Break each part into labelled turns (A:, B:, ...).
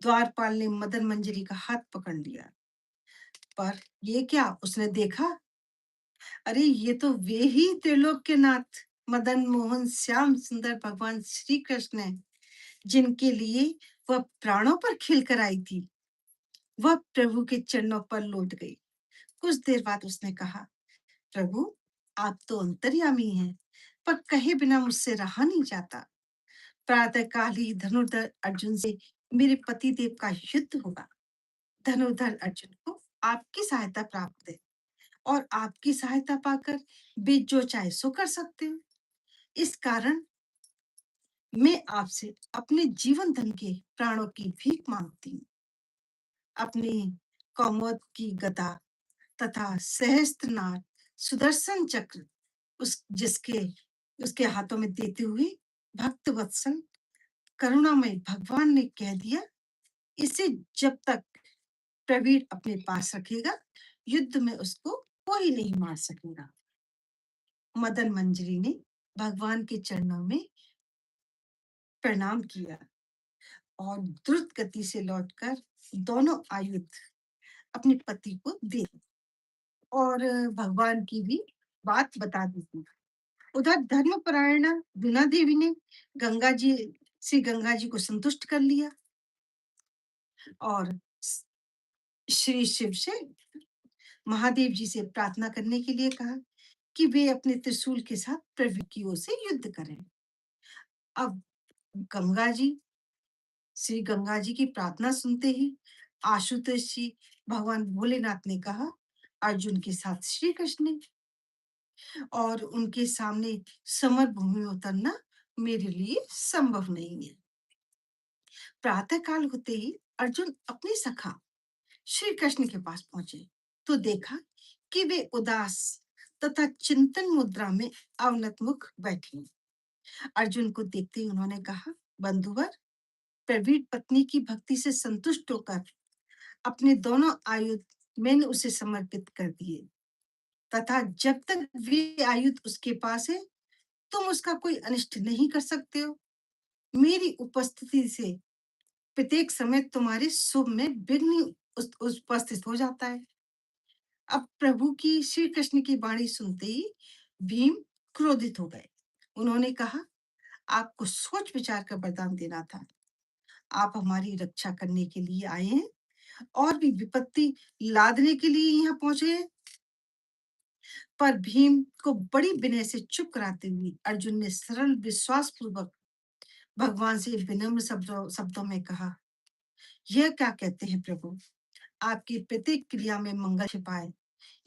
A: द्वारपाल ने मदन मंजरी का हाथ पकड़ लिया। पर ये क्या उसने देखा? अरे ये तो वे ही त्रिलोक के नाथ मदन मोहन श्याम सुंदर भगवान श्री कृष्ण हैं, जिनके लिए वह प्राणों पर खिल कर आई थी। वह प्रभु के चरणों पर लौट गई। कुछ देर बाद उसने कहा, प्रभु, आप तो अंतर्यामी हैं, पर कहे बिना मुझसे रहा नहीं जाता। प्रातःकाल ही धनुर्धर अर्जुन से मेरे पति देव का युद्ध होगा। धनुर्धर अर्जुन को आपकी सहायता प्राप्त है, और आपकी सहायता पाकर वे जो चाहे सो कर सकते हो। इस कारण मैं आपसे अपने जीवन धन के प्राणों की भीख मांगती हूँ। अपनी कौमोद की गदा तथा सहस्त्रनाद सुदर्शन चक्र उस जिसके उसके हाथों में देते हुए भक्त वत्सल करुणामय भगवान ने कह दिया, इसे जब तक प्रवीण अपने पास रखेगा, युद्ध में उसको कोई नहीं मार सकेगा। मदन मंजरी ने भगवान के चरणों में प्रणाम किया और द्रुत गति से लौटकर दोनों आयुध अपने पति को दे दी और भगवान की भी बात बता दी थी। उधर धर्मपरायणा दूना देवी ने गंगा जी को संतुष्ट कर लिया और श्री शिव से महादेव जी से प्रार्थना करने के लिए कहा कि वे अपने त्रिशूल के साथ प्रभु की ओर से युद्ध करें। अब गंगा जी श्री गंगा जी की प्रार्थना सुनते ही आशुतोष जी भगवान भोलेनाथ ने कहा, अर्जुन के साथ श्री कृष्ण ने, और उनके सामने समर भूमि में उतरना मेरे लिए संभव नहीं है। प्रातः काल होते ही अर्जुन अपने सखा श्री कृष्ण के पास पहुंचे तो देखा कि वे उदास तथा चिंतन मुद्रा में अवनत मुख बैठे। अर्जुन को देखते ही उन्होंने कहा, बंधुवर, प्रवीण पत्नी की भक्ति से संतुष्ट होकर अपने दोनों आयुध मैंने उसे समर्पित कर दिए, तथा जब तक वे आयुध उसके पास है तुम उसका कोई अनिष्ट नहीं कर सकते हो। मेरी उपस्थिति से प्रत्येक समय तुम्हारे शुभ में विघ्न उपस्थित हो जाता है। अब प्रभु की श्री कृष्ण की वाणी सुनते ही भीम क्रोधित हो गए। उन्होंने कहा, आपको सोच विचार कर वरदान देना था। आप हमारी रक्षा करने के लिए आए हैं और भी विपत्ति लादने के लिए यहाँ पहुंचे हैं। पर भीम को बड़ी विनय से चुप कराते हुए अर्जुन ने सरल विश्वास पूर्वक भगवान से विनम्र शब्दों में कहा, यह क्या कहते हैं प्रभु, आपकी प्रत्येक क्रिया में मंगल छिपा है,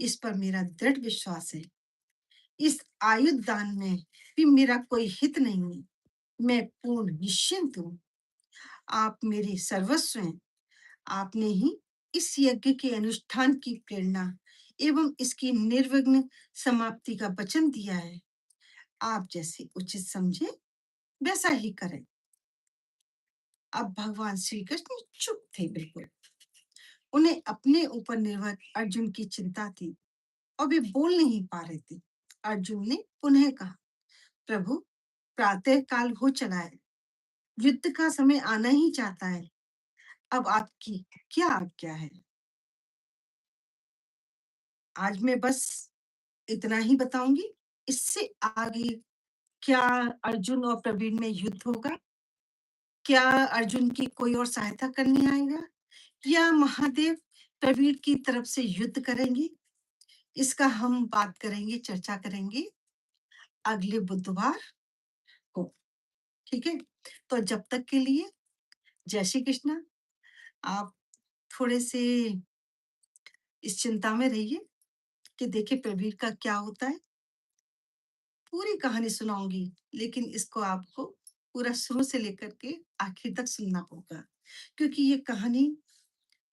A: इस पर मेरा दृढ़ विश्वास है। इस आयुध दान में भी मेरा कोई हित नहीं है। मैं पूर्ण निश्चिंत हूँ। आप मेरे सर्वस्व हैं। आपने ही इस यज्ञ के अनुष्ठान की प्रेरणा एवं इसकी निर्विघ्न समाप्ति का वचन दिया है। आप जैसे उचित समझे वैसा ही करें। अब भगवान श्री कृष्ण चुप थे बिल्कुल। उन्हें अपने ऊपर निर्भर अर्जुन की चिंता थी और वे बोल नहीं पा रहे थे। अर्जुन ने पुनः कहा, प्रभु, प्रातः काल हो चला है, युद्ध का समय आना ही चाहता है। अब आपकी क्या आज्ञा है? आज मैं बस इतना ही बताऊंगी। इससे आगे क्या अर्जुन और प्रवीण में युद्ध होगा? क्या अर्जुन की कोई और सहायता करने आएगा, या महादेव प्रवीण की तरफ से युद्ध करेंगे? इसका हम बात करेंगे, चर्चा करेंगे अगले बुधवार को। ठीक है, तो जब तक के लिए जय श्री कृष्णा। आप थोड़े से इस चिंता में रहिए कि देखिए प्रवीर का क्या होता है। पूरी कहानी सुनाऊंगी, लेकिन इसको आपको पूरा शुरू से लेकर के आखिर तक सुनना होगा, क्योंकि ये कहानी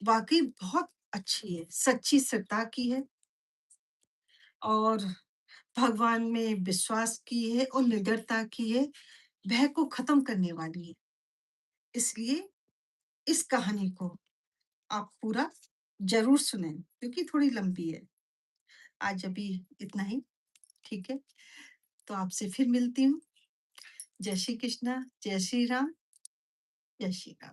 A: वाकई बहुत अच्छी है, सच्ची श्रद्धा की है और भगवान में विश्वास की है और निडरता की है, भय को खत्म करने वाली है। इसलिए इस कहानी को आप पूरा जरूर सुनें, क्योंकि थोड़ी लंबी है। आज अभी इतना ही, ठीक है? तो आपसे फिर मिलती हूँ। जय श्री कृष्णा, जय श्री राम, जय श्री राम।